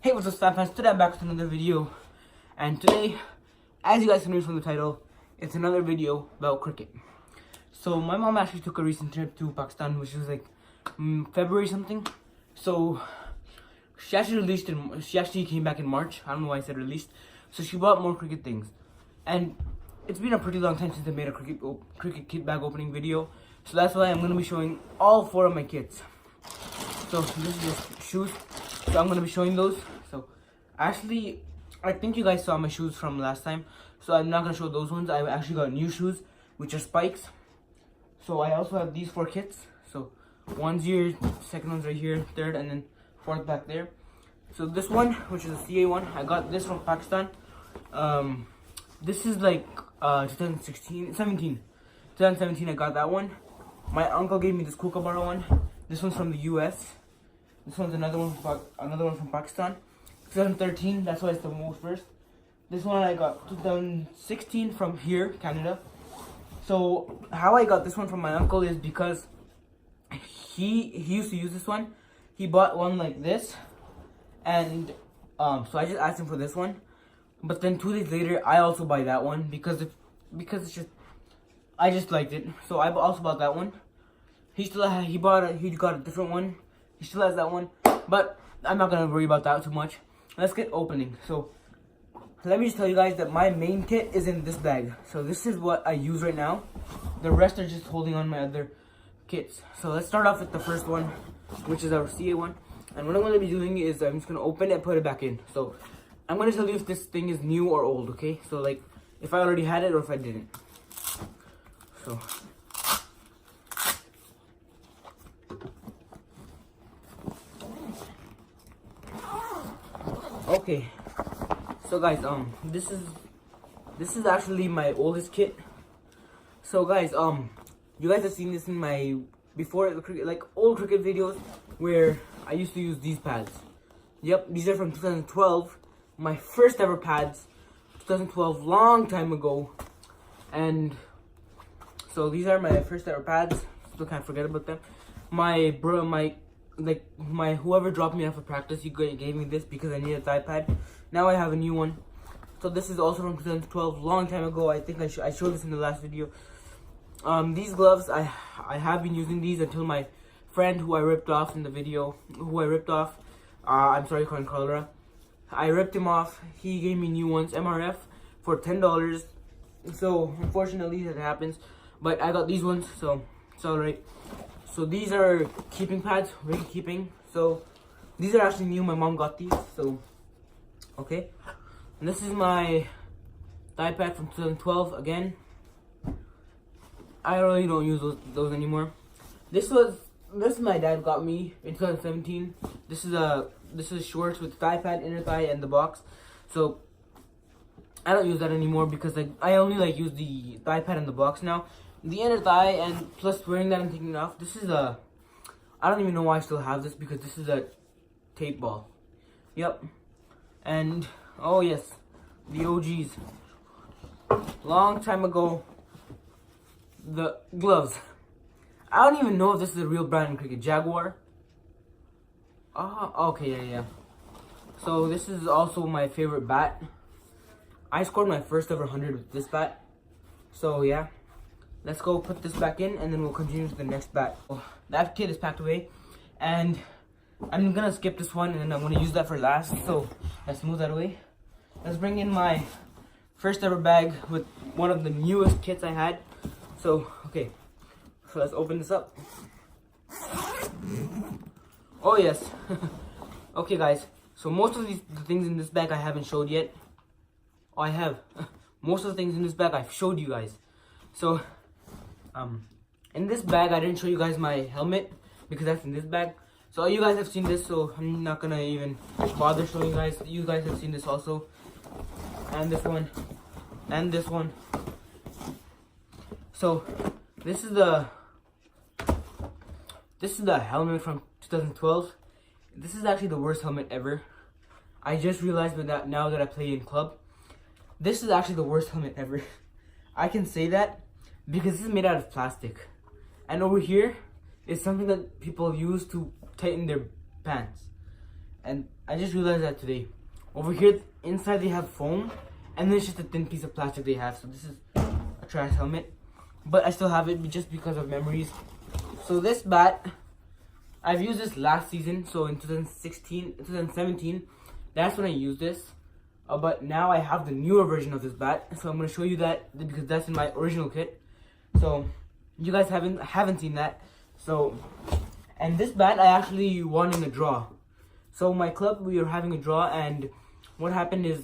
Hey, what's up, fans? Today I'm back with another video, and today, as you guys can read from the title, it's another video about cricket. So my mom actually took a recent trip to Pakistan, which was like February something. So she actually came back in March. I don't know why I said released. So she bought more cricket things, and it's been a pretty long time since I made a cricket kit bag opening video. So that's why I'm gonna be showing all 4 of my kits. So this is just shoes. So I'm gonna be showing those. So actually, I think you guys saw my shoes from last time, so I'm not gonna show those ones. I actually got new shoes, which are spikes. So I also have these 4 kits. So one's here, second one's right here, third, and then fourth back there. So this one, which is a CA one, I got this from Pakistan. This is like 2017. I got that one. My uncle gave me this Kookaburra one. This one's from the US. This one's another one from Pakistan. 2013, that's why it's the most first. This one I got 2016 from here, Canada. So how I got this one from my uncle is because he used to use this one. He bought one like this, and so I just asked him for this one. But then 2 days later, I also buy that one because it's just I just liked it. So I also bought that one. He got a different one. He still has that one, but I'm not gonna worry about that too much. Let's get opening. So let me just tell you guys that my main kit is in this bag. So this is what I use right now. The rest are just holding on my other kits. So let's start off with the first one, which is our CA one. And what I'm gonna be doing is I'm just gonna open it and put it back in. So I'm gonna tell you if this thing is new or old, okay? So like if I already had it or if I didn't. So okay, so guys, this is actually my oldest kit. So guys, you guys have seen this in my old cricket videos where I used to use these pads. Yep, these are from 2012, my first ever pads, 2012, long time ago. And so these are my first ever pads. Still can't forget about them. My whoever dropped me off of practice, he gave me this because I needed an iPad. Now I have a new one. So this is also from 2012, long time ago. I think I showed this in the last video. These gloves, I have been using these until my friend who I ripped off in the video, I'm sorry, Colin Cholera. I ripped him off. He gave me new ones, MRF, for $10. So unfortunately that happens, but I got these ones, so it's alright. So these are keeping pads, wicket keeping. So these are actually new. My mom got these. So okay, and this is my thigh pad from 2012 again. I really don't use those anymore. This my dad got me in 2017. This is shorts with thigh pad, inner thigh, and the box. So I don't use that anymore because I only use the thigh pad and the box now. The inner thigh, and plus wearing that and taking it off. This is I don't even know why I still have this because this is a tape ball. Yep. And oh yes, the OGs. Long time ago, the gloves. I don't even know if this is a real brand in cricket. Jaguar. Okay, yeah. So this is also my favorite bat. I scored my first ever 100 with this bat. So yeah. Let's go put this back in and then we'll continue to the next bat. That kit is packed away and I'm gonna skip this one and then I'm gonna use that for last. So let's move that away. Let's bring in my first ever bag with one of the newest kits I had. So, okay. So let's open this up. Oh yes. Okay guys. So most of the things in this bag I haven't showed yet. Oh, I have. Most of the things in this bag I've showed you guys. So in this bag, I didn't show you guys my helmet because that's in this bag. So you guys have seen this, so I'm not gonna even bother showing you guys. You guys have seen this also, and this one, and this one. So this is the helmet from 2012. This is actually the worst helmet ever. I just realized that now that I play in club, this is actually the worst helmet ever. I can say that because this is made out of plastic, and over here is something that people use to tighten their pants. and I just realized that today. Over here, inside they have foam, and then it's just a thin piece of plastic they have. So this is a trash helmet, but I still have it just because of memories. So this bat, I've used this last season. So in 2017, that's when I used this. But now I have the newer version of this bat, so I'm gonna show you that because that's in my original kit. So you guys haven't seen that. So, and this bat I actually won in a draw. So my club, we were having a draw, and what happened is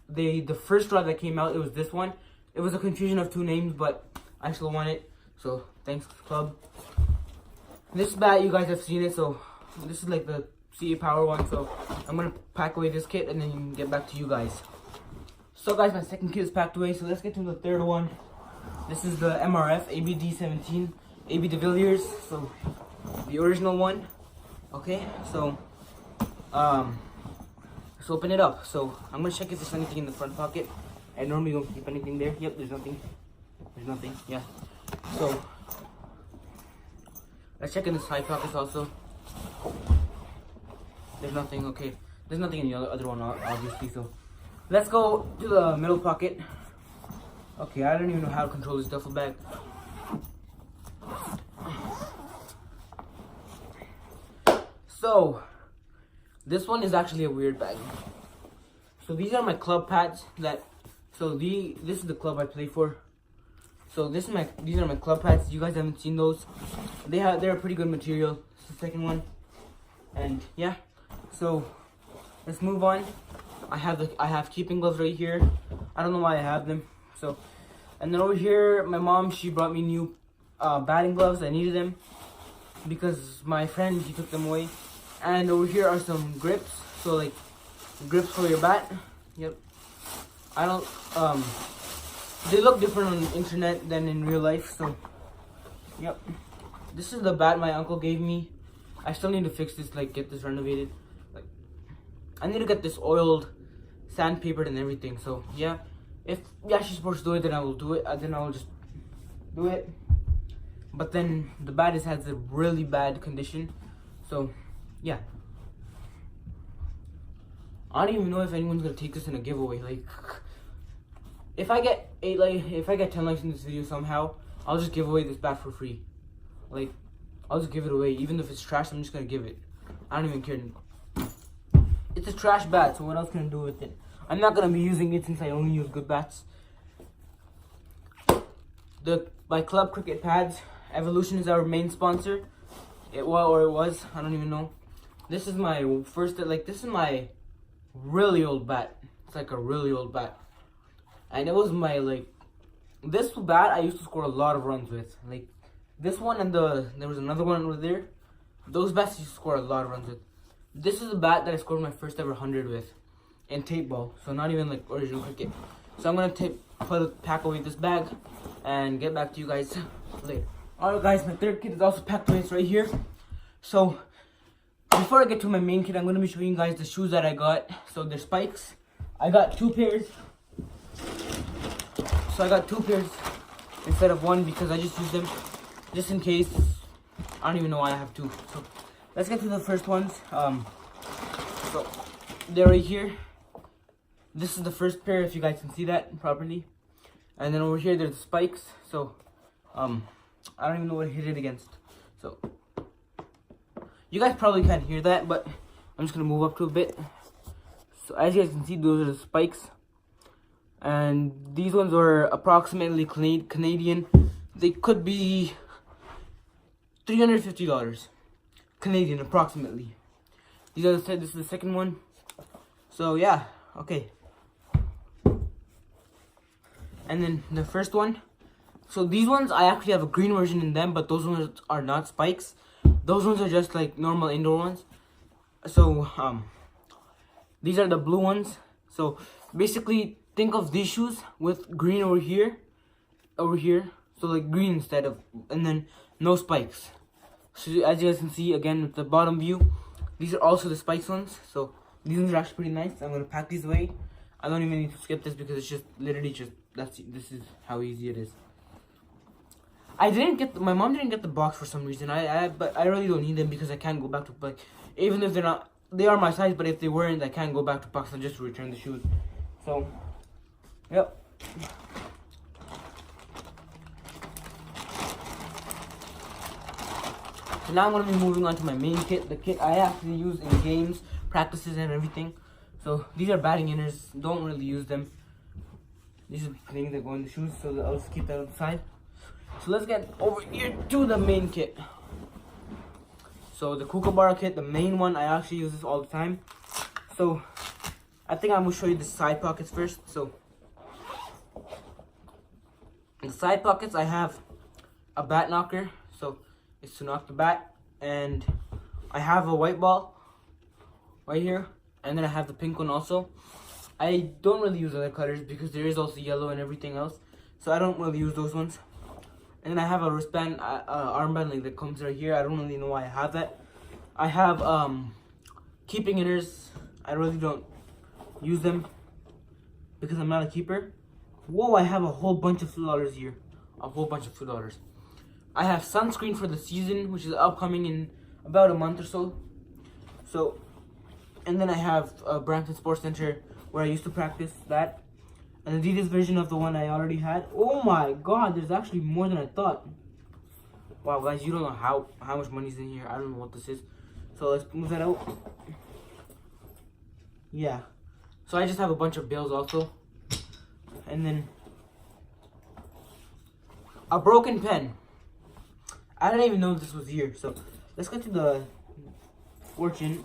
the first draw that came out, it was this one. It was a confusion of two names, but I still won it. So thanks club. This bat, you guys have seen it. So this is like the CA Power one. So I'm gonna pack away this kit and then get back to you guys. So guys, my second kit is packed away. So let's get to the third one. This is the MRF ABD17 AB de Villiers. So the original one. Okay, so let's open it up. So I'm gonna check if there's anything in the front pocket. I normally don't keep anything there. Yep, there's nothing. There's nothing. Yeah. So let's check in the side pockets also. There's nothing. Okay, there's nothing in the other one, obviously. So let's go to the middle pocket. Okay, I don't even know how to control this duffel bag. So this one is actually a weird bag. So these are my club pads that. So this is the club I play for. So these are my club pads. You guys haven't seen those. They're a pretty good material. It's the second one, and yeah. So let's move on. I have keeping gloves right here. I don't know why I have them. So, and then over here, my mom, she brought me new batting gloves. I needed them because my friend, he took them away. And over here are some grips. So like grips for your bat. Yep. I don't they look different on the internet than in real life. So yep. This is the bat my uncle gave me. I still need to fix this, like get this renovated. Like I need to get this oiled, sandpapered and everything. So yeah. If she's supposed to do it, then I will do it. Then I will just do it. But then the bat has a really bad condition. So yeah. I don't even know if anyone's gonna take this in a giveaway. Like if I get 10 likes in this video somehow, I'll just give away this bat for free. Like I'll just give it away. Even if it's trash, I'm just gonna give it. I don't even care. It's a trash bat, so what else can I do with it? I'm not gonna be using it since I only use good bats. My club cricket pads, Evolution is our main sponsor. It was, I don't even know. This is my this is my really old bat. It's like a really old bat. And it was my this bat I used to score a lot of runs with. Like this one and there was another one over there. Those bats I used to score a lot of runs with. This is a bat that I scored my first ever 100 with. In tape ball, so not even like original cricket. So I'm gonna pack away this bag and get back to you guys later. Alright guys, my third kit is also packed away. It's right here. So before I get to my main kit, I'm gonna be showing you guys the shoes that I got. So they're spikes. I got 2 pairs. So I got 2 pairs instead of 1 because I just used them just in case. I don't even know why I have 2. So let's get to the first ones. So they're right here. This is the first pair, if you guys can see that properly. And then over here, there's the spikes. So, I don't even know what I hit it against. So, you guys probably can't hear that, but I'm just going to move up to a bit. So, as you guys can see, those are the spikes. And these ones are approximately Canadian. They could be $350. Canadian, approximately. This is the second one. So, yeah, okay. And then the first one. So these ones, I actually have a green version in them, but those ones are not spikes. Those ones are just like normal indoor ones. So these are the blue ones. So basically, think of these shoes with green over here. So like green instead of, and then no spikes. So as you guys can see, again with the bottom view, these are also the spikes ones. So these ones are actually pretty nice. I'm gonna pack these away. I don't even need to skip this because it's just literally just this is how easy it is. My mom didn't get the box for some reason. But I really don't need them because I can't go back to, like, even if they're not they are my size, but if they weren't, I can't go back to Pakistan just to return the shoes. So, yep. So now I'm going to be moving on to my main kit, the kit I actually use in games, practices and everything. So these are batting inners, don't really use them. These are things that go in the shoes, so I'll just keep that on the side. So let's get over here to the main kit. So the Kookaburra kit, the main one, I actually use this all the time. So I think I'm going to show you the side pockets first. So in the side pockets I have a bat knocker, so it's to knock the bat, and I have a white ball right here, and then I have the pink one also. I don't really use other colors because there is also yellow and everything else, so I don't really use those ones. And then I have a wristband, armband like that comes right here. I don't really know why I have that. I have keeping inners. I really don't use them because I'm not a keeper. Whoa, I have a whole bunch of $2 here. A whole bunch of $2. I have sunscreen for the season, which is upcoming in about a month or so. So, and then I have Brampton Sports Center where I used to practice that. An Adidas version of the one I already had. Oh my god, there's actually more than I thought. Wow, guys, you don't know how much money's in here. I don't know what this is. So let's move that out. Yeah. So I just have a bunch of bills also. And then a broken pen. I didn't even know this was here. So let's get to the fortune.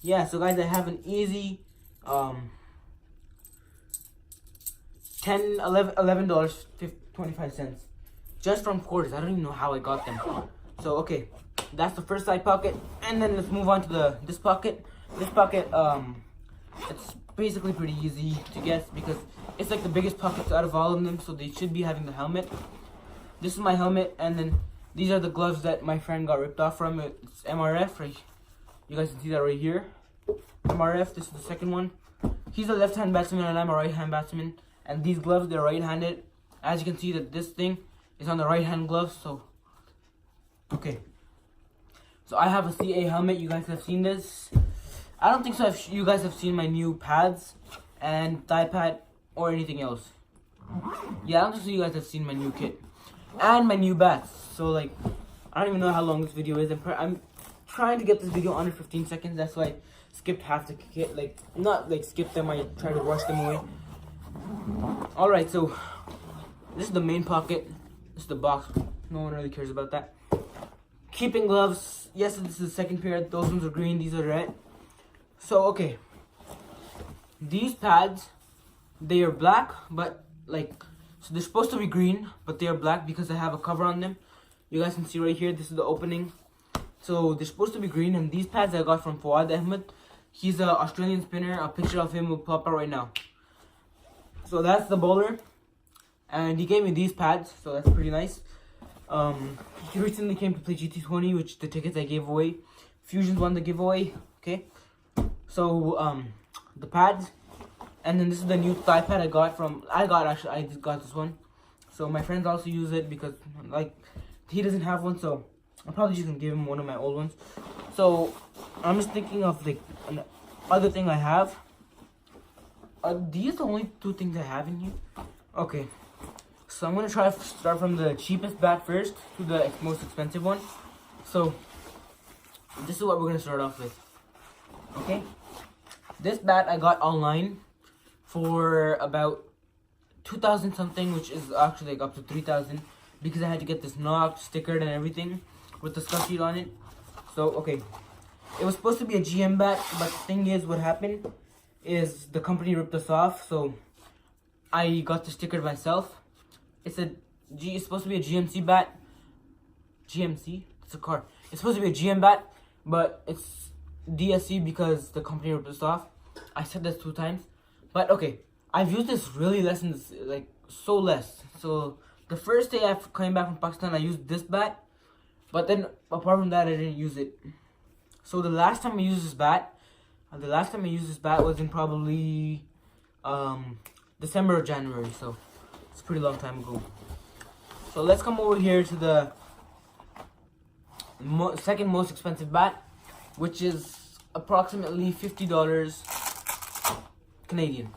Yeah, so guys, I have an easy $11.25 just from quarters. I don't even know how I got them. So okay, that's the first side pocket, and then let's move on to this pocket. This pocket, it's basically pretty easy to guess because it's like the biggest pockets out of all of them, so they should be having the helmet. This is my helmet, and then these are the gloves that my friend got ripped off from. It's MRF, right? You guys can see that right here. MRF, this is the second one. He's a left-hand batsman and I'm a right-hand batsman. And these gloves, they're right-handed. As you can see that this thing is on the right-hand glove, so... Okay. So I have a CA helmet. You guys have seen this. I don't think so if you guys have seen my new pads and thigh pad or anything else. Yeah, I don't think so you guys have seen my new kit. And my new bats. So like, I don't even know how long this video is. I'm trying to get this video under 15 seconds. That's why I skipped half the kit. Like, not like skip them, I try to rush them away. Alright, so this is the main pocket. This is the box. No one really cares about that. Keeping gloves. Yes, this is the second pair. Those ones are green, these are red. So, okay. These pads, they are black, but like, so they're supposed to be green, but they are black because I have a cover on them. You guys can see right here, this is the opening. So they're supposed to be green, and these pads I got from Fawad Ahmed. He's an Australian spinner. A picture of him will pop out right now. So that's the bowler, and he gave me these pads, so that's pretty nice. He recently came to play GT20, which the tickets I gave away. Fusions won the giveaway. Okay, so the pads, and then this is the new thigh pad I got I just got this one. So my friends also use it because like he doesn't have one, so I'm probably just gonna give him one of my old ones. So I'm just thinking of like another thing I have. Are these the only two things I have in here? Okay, so I'm gonna try to start from the cheapest bat first to the most expensive one. So this is what we're gonna start off with. Okay, this bat I got online for about 2,000 something, which is actually like up to 3,000 because I had to get this knocked, stickered, and everything with the stuff sheet on it. So okay, it was supposed to be a GM bat, but the thing is, what happened is the company ripped us off, so I got the sticker myself. It's supposed to be a GMC bat. GMC? It's a car. It's supposed to be a GM bat, but it's DSC because the company ripped us off. I said this 2 times. But okay, I've used this really less, like so less. So the first day I came back from Pakistan, I used this bat. But then apart from that, I didn't use it. So the last time I used this bat, was in probably December or January. So it's a pretty long time ago. So let's come over here to the second most expensive bat, which is approximately $50 Canadian.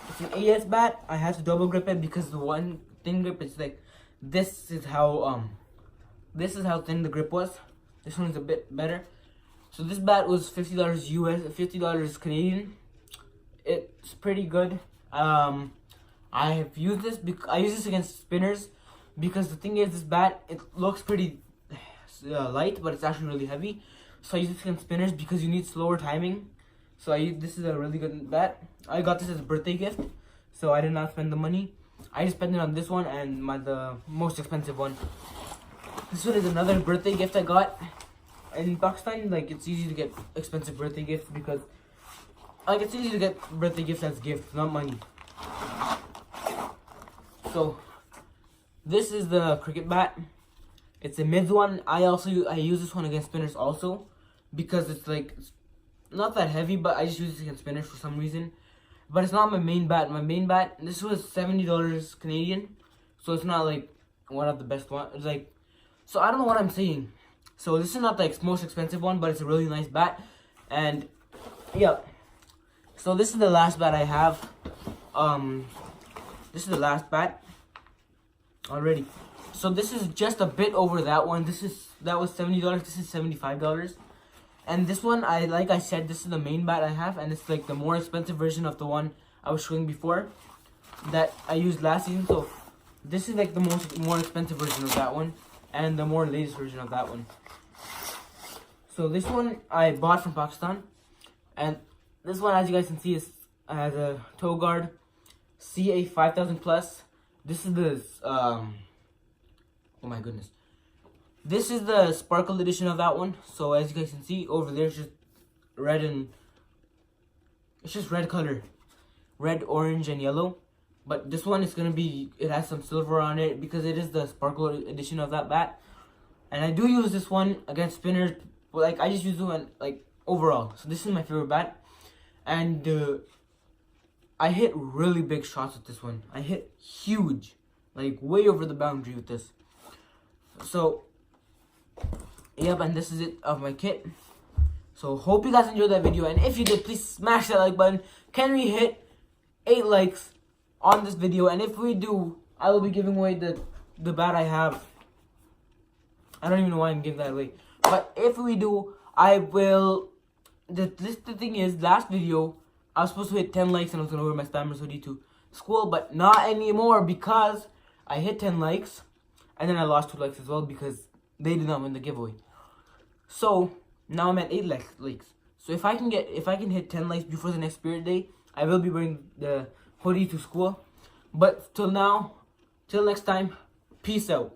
It's an AS bat. I have to double grip it because the one thin grip is like this is how thin the grip was. This one's a bit better. So this bat was $50 US, $50 Canadian. It's pretty good. I have used this I use this against spinners because the thing is, this bat, it looks pretty light, but it's actually really heavy. So I use this against spinners because you need slower timing. So this is a really good bat. I got this as a birthday gift, so I did not spend the money. I just spent it on this one and the most expensive one. This one is another birthday gift I got. In Pakistan, like, it's easy to get expensive birthday gifts because, like, it's easy to get birthday gifts as gifts, not money. So this is the cricket bat. It's a mids one. I use this one against spinners also because it's not that heavy, but I just use it against spinners for some reason. But it's not my main bat. My main bat, this was $70 Canadian, so it's not like one of the best ones. It's like, so I don't know what I'm saying. So this is not the most expensive one, but it's a really nice bat. And yeah, so this is the last bat I have. This is the last bat already. So this is just a bit over that one. That was $70. This is $75. And this one, like I said, this is the main bat I have, and it's like the more expensive version of the one I was showing before that I used last season. So this is like the more expensive version of that one, and the more latest version of that one. So this one I bought from Pakistan, and this one, as you guys can see, has a toe guard, CA 5000 plus. This is the oh my goodness. This is the sparkle edition of that one. So as you guys can see over there, it's just red and it's just red color, red, orange, and yellow. But this one is gonna be, it has some silver on it because it is the sparkle edition of that bat. And I do use this one against spinners, but like I just use the one like overall. So this is my favorite bat, and I hit really big shots with this one. I hit huge, like way over the boundary with this. So yep, and this is it of my kit. So hope you guys enjoyed that video, and if you did, please smash that like button. Can we hit 8 likes on this video? And if we do, I will be giving away the bat I have. I don't even know why I'm giving that away, but if we do, I will. The thing is, last video I was supposed to hit 10 likes and I was gonna wear my Spammers hoodie to school, but not anymore because I hit 10 likes and then I lost 2 likes as well because they did not win the giveaway. So now I'm at 8 likes. So if I can hit 10 likes before the next Spirit Day, I will be wearing the hoodie to school. But till next time, peace out.